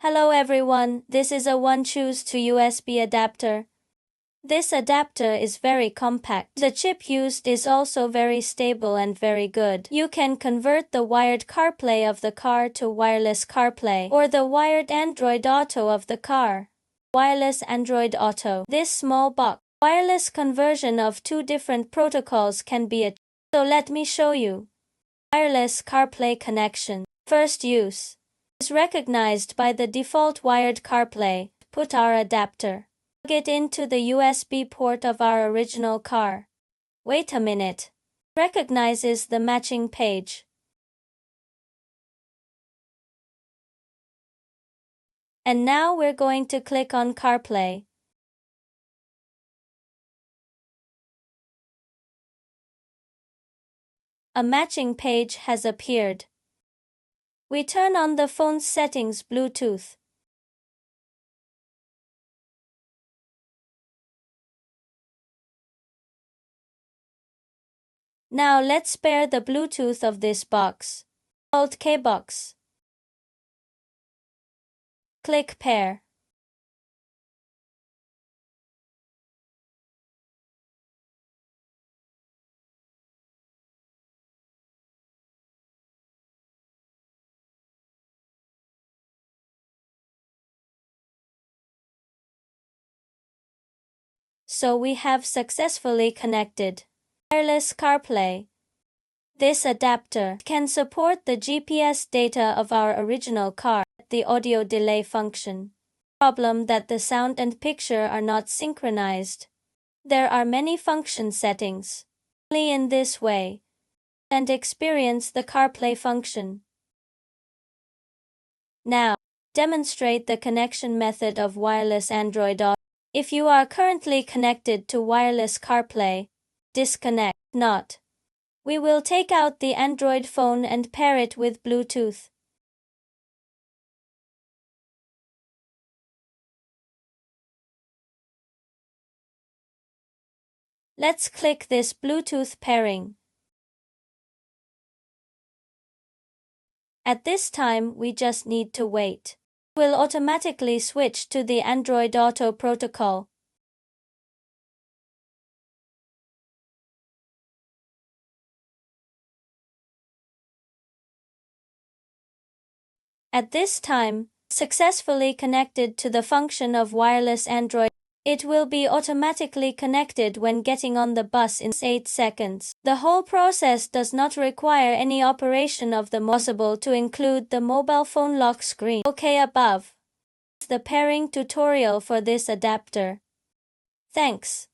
Hello everyone, this is a one choose to USB adapter. This adapter is very compact. The chip used is also very stable and very good. You can convert the wired CarPlay of the car to wireless CarPlay or the wired Android Auto of the car. Wireless Android Auto. This small box wireless conversion of two different protocols can be achieved. So let me show you. Wireless CarPlay connection. First use. Is recognized by the default wired CarPlay. Put our adapter. Plug it into the USB port of our original car. Wait a minute. Recognizes the matching page. And now we're going to click on CarPlay. A matching page has appeared. We turn on the phone's settings Bluetooth. Now let's pair the Bluetooth of this box. Alt-K box. Click pair. So we have successfully connected. Wireless CarPlay. This adapter can support the GPS data of our original car, the audio delay function. Problem that the sound and picture are not synchronized. There are many function settings. Only in this way. And experience the CarPlay function. Now, demonstrate the connection method of wireless Android Auto. If you are currently connected to wireless CarPlay, disconnect. Not. We will take out the Android phone and pair it with Bluetooth. Let's click this Bluetooth pairing. At this time, we just need to wait. It will automatically switch to the Android Auto protocol. At this time, successfully connected to the function of wireless Android. It will be automatically connected when getting on the bus in 8 seconds. The whole process does not require any operation of the possible to include the mobile phone lock screen. OK above. The pairing tutorial for this adapter. Thanks.